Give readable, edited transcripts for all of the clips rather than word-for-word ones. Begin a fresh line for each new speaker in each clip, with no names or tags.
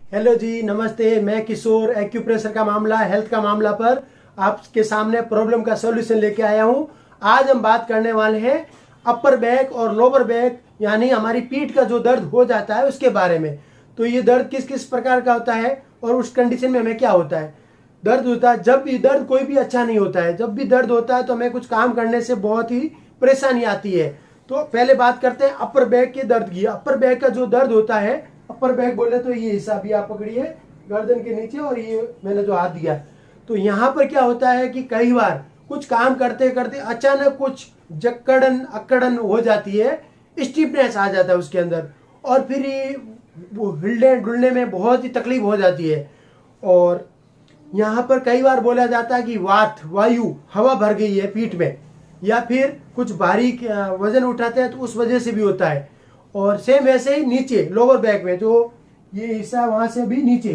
Hello जी, नमस्ते। मैं किशोर acupressure का मामला, हेल्थ का मामला पर आपके सामने प्रॉब्लम का सॉल्यूशन लेके आया हूं। आज हम बात करने वाले हैं अपर बैक और लोअर बैक, यानी हमारी पीठ का जो दर्द हो जाता है उसके बारे में। तो ये दर्द किस किस प्रकार का होता है और उस कंडीशन में हमें क्या होता है। दर्द होता है जब भी दर्द कोई भी अच्छा नहीं होता है। जब भी दर्द होता है तो हमें कुछ काम करने से बहुत ही परेशानी आती है। तो पहले बात करते हैं अपर बैक के दर्द की। अपर बैक का जो दर्द होता है, अपर बैक बोले तो ये हिस्सा भी आप पकड़िए गर्दन के नीचे, और ये मैंने जो हाथ दिया, तो यहाँ पर क्या होता है कि कई बार कुछ काम करते करते अचानक कुछ जकड़न अकड़न हो जाती है, स्टिफनेस आ जाता है उसके अंदर, और फिर ये वो हिलने डुलने में बहुत ही तकलीफ हो जाती है। और यहाँ पर कई बार बोला जाता है कि वायु हवा भर गई है पीठ में, या फिर कुछ भारी वजन उठाते हैं तो उस वजह से भी होता है। और सेम वैसे ही नीचे लोअर बैक में, जो ये हिस्सा वहां से भी नीचे,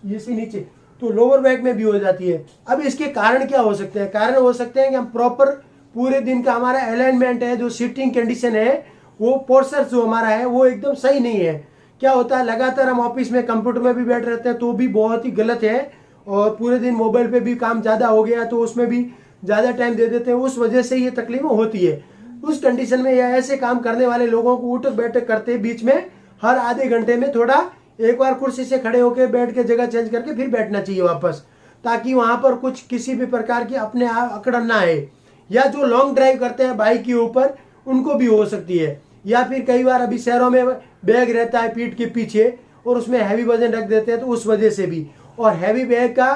ये से नीचे, तो लोअर बैक में भी हो जाती है। अब इसके कारण क्या हो सकते हैं? कारण हो सकते हैं कि हम प्रॉपर पूरे दिन का हमारा अलाइनमेंट है, जो सीटिंग कंडीशन है, वो पोस्चर जो हमारा है वो एकदम सही नहीं है। क्या होता है, लगातार हम ऑफिस में कंप्यूटर में भी बैठ रहते हैं तो भी बहुत ही गलत है, और पूरे दिन मोबाइल पे भी काम ज़्यादा हो गया तो उसमें भी ज़्यादा टाइम दे देते हैं, उस वजह से ये तकलीफ होती है। उस कंडीशन में या ऐसे काम करने वाले लोगों को उठक बैठक करते बीच में हर आधे घंटे में थोड़ा एक बार कुर्सी से खड़े होकर बैठ के जगह चेंज करके फिर बैठना चाहिए वापस, ताकि वहां पर कुछ किसी भी प्रकार की अपने आप अकड़न ना आए। या जो लॉन्ग ड्राइव करते हैं बाइक के ऊपर, उनको भी हो सकती है। या फिर कई बार अभी शहरों में बैग रहता है पीठ के पीछे और उसमें हैवी वजन रख देते हैं तो उस वजह से भी। और हैवी बैग का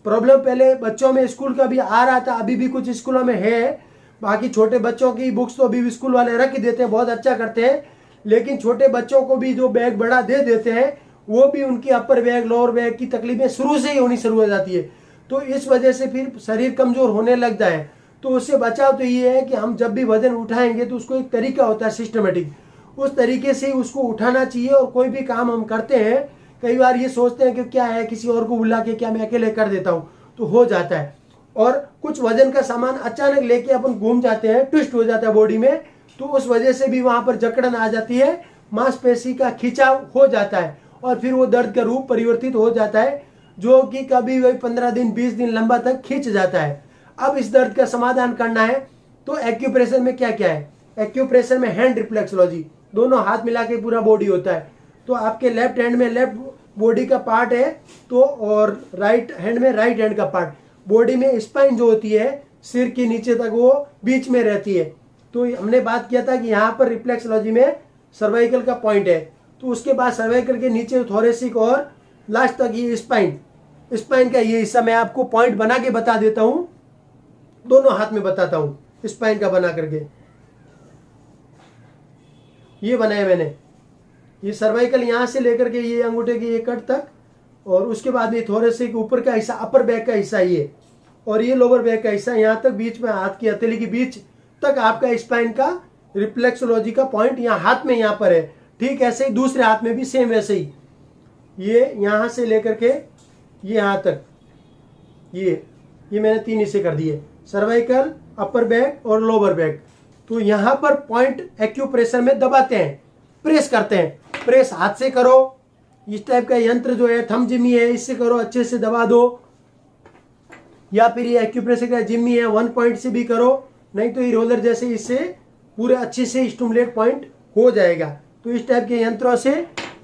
प्रॉब्लम पहले बच्चों में स्कूल का भी आ रहा था, अभी भी कुछ स्कूलों में है। बाकी छोटे बच्चों की बुक्स तो अभी भी स्कूल वाले रख ही देते हैं, बहुत अच्छा करते हैं। लेकिन छोटे बच्चों को भी जो बैग बड़ा दे देते हैं, वो भी उनकी अपर बैग लोअर बैग की तकलीफें शुरू से ही होनी शुरू हो जाती है। तो इस वजह से फिर शरीर कमजोर होने लगता है। तो उससे बचाव तो ये है कि हम जब भी वजन उठाएंगे तो उसको एक तरीका होता है सिस्टमेटिक, उस तरीके से ही उसको उठाना चाहिए। और कोई भी काम हम करते हैं, कई बार ये सोचते हैं कि क्या है, किसी और को बुला के क्या मैं अकेले कर देता हूँ, तो हो जाता है। और कुछ वजन का सामान अचानक लेके अपन घूम जाते हैं, ट्विस्ट हो जाता है बॉडी में, तो उस वजह से भी वहां पर जकड़न आ जाती है, मांसपेशी का खिंचाव हो जाता है, और फिर वो दर्द का रूप परिवर्तित हो जाता है, जो कि कभी वही 15 दिन 20 दिन लंबा तक खींच जाता है। अब इस दर्द का समाधान करना है तो एक्यूप्रेशर में क्या क्या है। एक्यूप्रेशर में हैंड रिफ्लेक्सोलॉजी, दोनों हाथ मिला के पूरा बॉडी होता है। तो आपके लेफ्ट हैंड में लेफ्ट बॉडी का पार्ट है, तो और राइट हैंड में राइट हैंड का पार्ट। बॉडी में स्पाइन जो होती है सिर के नीचे तक, वो बीच में रहती है। तो हमने बात किया था कि यहाँ पर रिफ्लेक्सोलॉजी में सर्वाइकल का पॉइंट है, तो उसके बाद सर्वाइकल के नीचे थोरेसिक और लास्ट तक ये स्पाइन का ये हिस्सा मैं आपको पॉइंट बना के बता देता हूँ, दोनों हाथ में बताता हूँ स्पाइन का बना करके। ये बनाया मैंने, ये सर्वाइकल यहाँ से लेकर के ये अंगूठे के ये कट तक, और उसके बाद ये थोरेसिक ऊपर का हिस्सा अपर बैक का हिस्सा ये, और ये लोअर बैक का हिस्सा यहाँ तक, बीच में हाथ की हथेली के बीच तक आपका स्पाइन का रिफ्लेक्सोलॉजी का पॉइंट यहाँ हाथ में यहाँ पर है। ठीक ऐसे ही दूसरे हाथ में भी सेम वैसे ही, ये यहाँ से लेकर के ये यहाँ तक, ये मैंने 3 हिस्से कर दिए, सर्वाइकल, अपर बैक और लोअर बैक। तो यहाँ पर पॉइंट एक्यूप्रेशर में दबाते हैं, प्रेस करते हैं। प्रेस हाथ से करो, इस टाइप का यंत्र जो है थम जिमी है, इससे करो, अच्छे से दबा दो। या फिर ये एक्यूप्रेशर का जिमी है, 1 पॉइंट से भी करो, नहीं तो ये रोलर जैसे, इससे पूरे अच्छे से स्टिमुलेट पॉइंट हो जाएगा। तो इस टाइप के यंत्रों से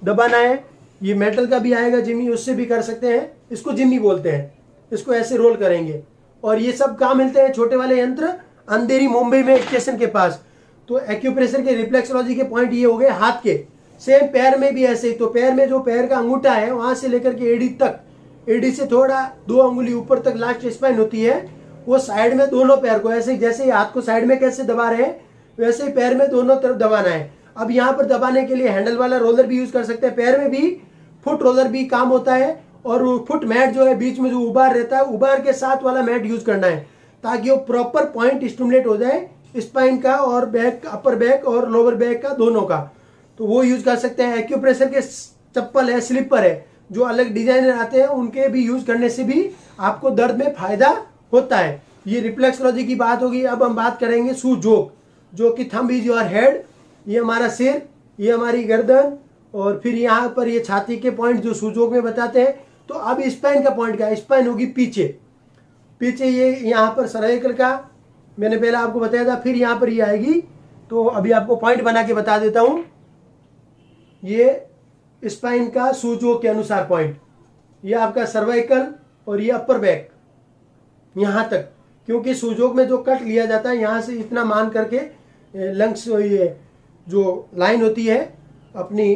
दबाना है। ये मेटल का भी आएगा जिमी, उससे भी कर सकते हैं, इसको जिमी बोलते हैं। इसको ऐसे रोल करेंगे। और ये सब कहाँ मिलते हैं छोटे वाले यंत्र? अंधेरी मुंबई में स्टेशन के पास। तो एक्यूप्रेशर के रिफ्लेक्सोलॉजी के पॉइंट ये हो गए हाथ के। सेम पैर में भी ऐसे ही। तो पैर में जो पैर का अंगूठा है वहां से लेकर के एडी तक, एडी से थोड़ा 2 अंगुली ऊपर तक लास्ट स्पाइन होती है, वो साइड में दोनों पैर को ऐसे, जैसे हाथ को साइड में कैसे दबा रहे हैं वैसे ही पैर में दोनों तरफ दबाना है। अब यहाँ पर दबाने के लिए हैंडल वाला रोलर भी यूज कर सकते हैं, पैर में भी फुट रोलर भी काम होता है। और फुट मैट जो है बीच में जो उबार रहता है, उबार के साथ वाला मैट यूज करना है, ताकि वो प्रॉपर पॉइंट स्टिमुलेट हो जाए स्पाइन का, और बैक, अपर बैक और लोअर बैक का, दोनों का। तो वो यूज कर सकते हैं। एक्यूप्रेशर के चप्पल है, स्लीपर है, जो अलग डिजाइनर आते हैं, उनके भी यूज करने से भी आपको दर्द में फायदा होता है। ये रिफ्लेक्सोलॉजी की बात होगी। अब हम बात करेंगे सू जोक, जो कि थंब इज योर हेड, ये हमारा सिर, ये हमारी गर्दन, और फिर यहाँ पर ये छाती के पॉइंट जो सूजोग में बताते हैं। तो अब स्पाइन का पॉइंट क्या है, स्पाइन होगी पीछे, पीछे ये यहाँ पर सर्वाइकल का मैंने पहले आपको बताया था, फिर यहाँ पर ये आएगी। तो अभी आपको पॉइंट बना के बता देता हूँ, ये स्पाइन का सूजोग के अनुसार पॉइंट, ये आपका सर्वाइकल और ये अपर बैक यहाँ तक, क्योंकि सूजोग में जो कट लिया जाता है यहाँ से इतना मान करके लंग्स, ये जो लाइन होती है अपनी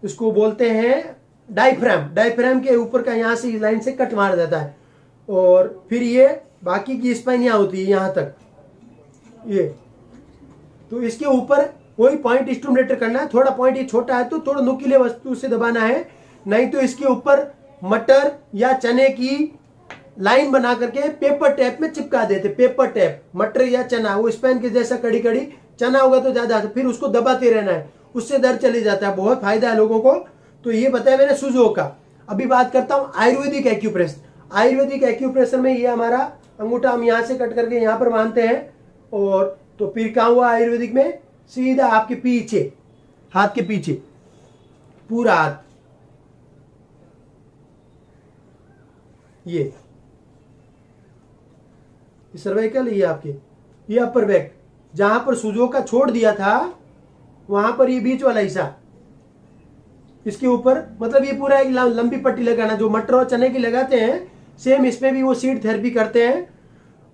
इसको बोलते हैं डायफ्राम, डायफ्राम के ऊपर का यहाँ से इस लाइन से कट मारा जाता है। और फिर ये बाकी की स्पाइन यहाँ होती है यहाँ तक ये। तो इसके ऊपर वही पॉइंट स्टिमुलेटर करना है, थोड़ा पॉइंट ये छोटा है तो थोड़ा नुकीले वस्तु से दबाना है, नहीं तो इसके ऊपर मटर या चने की लाइन बना करके पेपर टेप में चिपका देते। पेपर टेप, मटर या चना, वो स्पाइन के जैसा कड़ी कड़ी, चना होगा तो ज्यादा, फिर उसको दबाते रहना है, उससे दर्द चले जाता है, बहुत फायदा है लोगों को। तो ये बताया मैंने सूजोग का। अभी बात करता हूँ आयुर्वेदिक एक्यूप्रेशर। आयुर्वेदिक एक्यूप्रेशर में ये हमारा अंगूठा हम यहाँ से कट करके यहाँ पर मानते हैं, और तो फिर क्या हुआ आयुर्वेदिक में, सीधा आपके पीछे, हाथ के पीछे, पूरा हाथ, ये सर्वाइकल, ये आपके, ये अपर बैक, जहां पर सूजोग का छोड़ दिया था वहां पर ये बीच वाला हिस्सा, इसके ऊपर, मतलब ये पूरा एक लंबी पट्टी लगाना, जो मटर और चने की लगाते हैं सेम इसमें भी वो सीड थेरेपी करते हैं।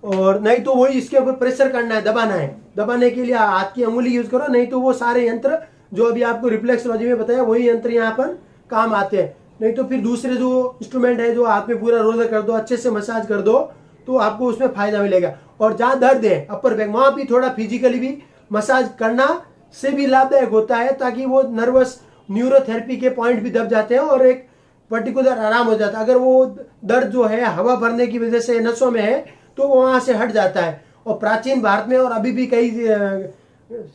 और नहीं तो वही इसके ऊपर प्रेशर करना है, दबाना है, दबाने के लिए हाथ की अंगुली यूज करो, नहीं तो वो सारे यंत्र जो अभी आपको रिफ्लेक्सोलॉजी में बताया वही यंत्र यहाँ पर काम आते हैं। नहीं तो फिर दूसरे जो इंस्ट्रूमेंट है जो हाथ में पूरा रोलर कर दो, अच्छे से मसाज कर दो, तो आपको उसमें फायदा मिलेगा। और जहाँ दर्द है अपर बैक, वहां भी थोड़ा फिजिकली भी मसाज करना से भी लाभदायक होता है, ताकि वो नर्वस न्यूरोथेरेपी के पॉइंट भी दब जाते हैं और एक पर्टिकुलर आराम हो जाता है। अगर वो दर्द जो है हवा भरने की वजह से नसों में है तो वो वहां से हट जाता है। और प्राचीन भारत में और अभी भी कई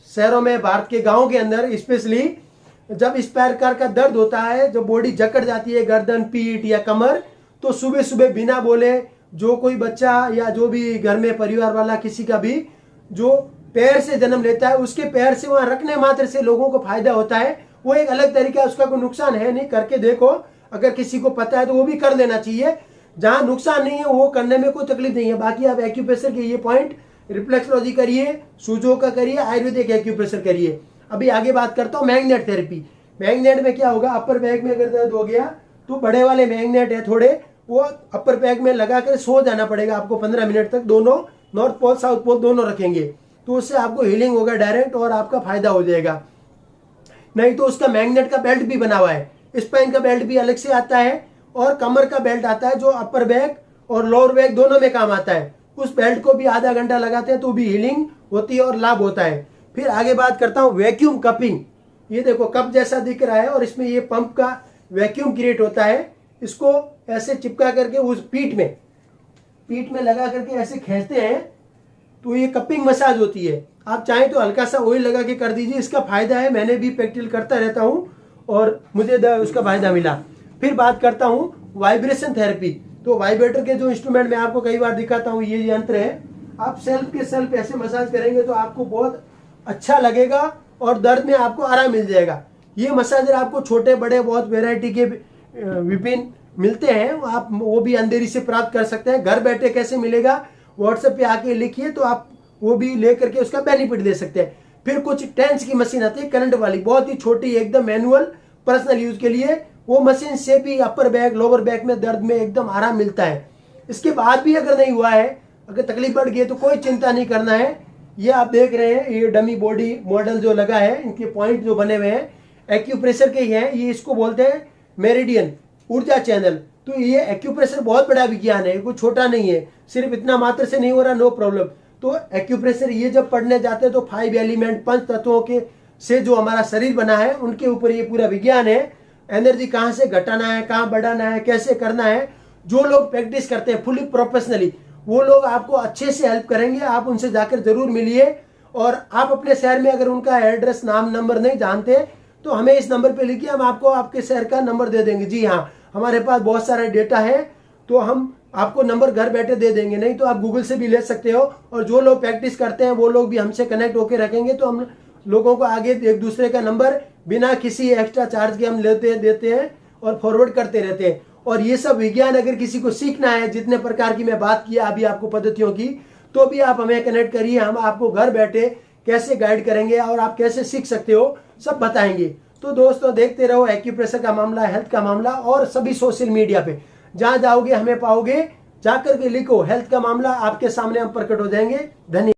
शहरों में, भारत के गांवों के अंदर स्पेशली, जब इस प्रकार का दर्द होता है, जब बॉडी जकड़ जाती है, गर्दन, पीठ या कमर, तो सुबह सुबह बिना बोले जो कोई बच्चा या जो भी घर में परिवार वाला किसी का भी जो पैर से जन्म लेता है, उसके पैर से वहां रखने मात्र से लोगों को फायदा होता है। वो एक अलग तरीका है, उसका कोई नुकसान है नहीं, करके देखो, अगर किसी को पता है तो वो भी कर लेना चाहिए। जहां नुकसान नहीं है वो करने में कोई तकलीफ नहीं है। बाकी आप एक्यूप्रेशर के ये पॉइंट, रिफ्लेक्सोलॉजी करिए, सूजोग का करिए, आयुर्वेदिक एक्यूप्रेशर करिए। अभी आगे बात करता हूँ मैग्नेट थेरेपी। मैग्नेट में क्या होगा, अपर बैक में अगर दर्द हो गया तो बड़े वाले मैग्नेट है थोड़े, वो अपर बैक में लगा कर सो जाना पड़ेगा आपको 15 मिनट तक। दोनों नॉर्थ पोल साउथ पोल दोनों रखेंगे, तो उससे आपको हीलिंग होगा डायरेक्ट और आपका फायदा हो जाएगा। नहीं तो उसका मैग्नेट का बेल्ट भी बना हुआ है, स्पाइन का बेल्ट भी अलग से आता है और कमर का बेल्ट आता है जो अपर बैक और लोअर बैक दोनों में काम आता है। उस बेल्ट को भी आधा घंटा लगाते हैं तो भी हीलिंग होती है और लाभ होता है। फिर आगे बात करता हूँ वैक्यूम कपिंग। ये देखो कप जैसा दिख रहा है और इसमें ये पंप का वैक्यूम क्रिएट होता है। इसको ऐसे चिपका करके उस पीठ में लगा करके ऐसे खींचते हैं तो ये कपिंग मसाज होती है। आप चाहें तो हल्का सा ऑयल लगा के कर दीजिए, इसका फायदा है, मैंने भी प्रैक्टिस करता रहता हूँ और मुझे उसका फायदा मिला। फिर बात करता हूँ वाइब्रेशन थेरेपी। तो वाइब्रेटर के जो इंस्ट्रूमेंट मैं आपको कई बार दिखाता हूँ, ये यंत्र है, आप सेल्फ के सेल्फ ऐसे मसाज करेंगे तो आपको बहुत अच्छा लगेगा और दर्द में आपको आराम मिल जाएगा। ये मसाजर आपको छोटे बड़े बहुत वेराइटी के विभिन्न मिलते हैं, आप वो भी अंधेरी से प्राप्त कर सकते हैं। घर बैठे कैसे मिलेगा, व्हाट्सएप पे आके लिखिए तो आप वो भी ले करके उसका बेनिफिट ले सकते हैं। फिर कुछ टेंस की मशीन आती है करंट वाली, बहुत ही छोटी, एकदम मैनुअल, पर्सनल यूज के लिए। वो मशीन से भी अपर बैक लोअर बैक में दर्द में एकदम आराम मिलता है। इसके बाद भी अगर नहीं हुआ है, अगर तकलीफ बढ़ गई तो कोई चिंता नहीं करना है। ये आप देख रहे हैं, ये डमी बॉडी मॉडल जो लगा है, इनके पॉइंट जो बने हुए हैं एक्यूप्रेशर के ही हैं। ये इसको बोलते हैं मेरिडियन, ऊर्जा चैनल। तो ये एक्यूप्रेशर बहुत बड़ा विज्ञान है, कोई छोटा नहीं है। सिर्फ इतना मात्र से नहीं हो रहा, नो प्रॉब्लम। तो एक्यूप्रेशर ये जब पढ़ने जाते हैं तो 5 एलिमेंट, 5 तत्वों के से जो हमारा शरीर बना है उनके ऊपर ये पूरा विज्ञान है। एनर्जी कहाँ से घटाना है, कहाँ बढ़ाना है, कैसे करना है। जो लोग प्रैक्टिस करते हैं फुली प्रोफेशनली, वो लोग आपको अच्छे से हेल्प करेंगे। आप उनसे जाकर जरूर मिलिए। और आप अपने शहर में अगर उनका एड्रेस, नाम, नंबर नहीं जानते तो हमें इस नंबर पे लिखिए, हम आपको आपके शहर का नंबर दे देंगे। जी हाँ, हमारे पास बहुत सारा डेटा है, तो हम आपको नंबर घर बैठे दे देंगे। नहीं तो आप गूगल से भी ले सकते हो। और जो लोग प्रैक्टिस करते हैं वो लोग भी हमसे कनेक्ट होकर रखेंगे, तो हम लोगों को आगे एक दूसरे का नंबर बिना किसी एक्स्ट्रा चार्ज के हम देते हैं और फॉरवर्ड करते रहते हैं। और ये सब विज्ञान अगर किसी को सीखना है, जितने प्रकार की मैं बात किया अभी आपको पद्धतियों की, तो भी आप हमें कनेक्ट करिए, हम आपको घर बैठे कैसे गाइड करेंगे और आप कैसे सीख सकते हो सब बताएंगे। तो दोस्तों देखते रहो एक्यूप्रेशर का मामला, हेल्थ का मामला, और सभी सोशल मीडिया पे जहां जाओगे हमें पाओगे, जाकर के लिखो हेल्थ का मामला, आपके सामने हम प्रकट हो जाएंगे। धन्यवाद।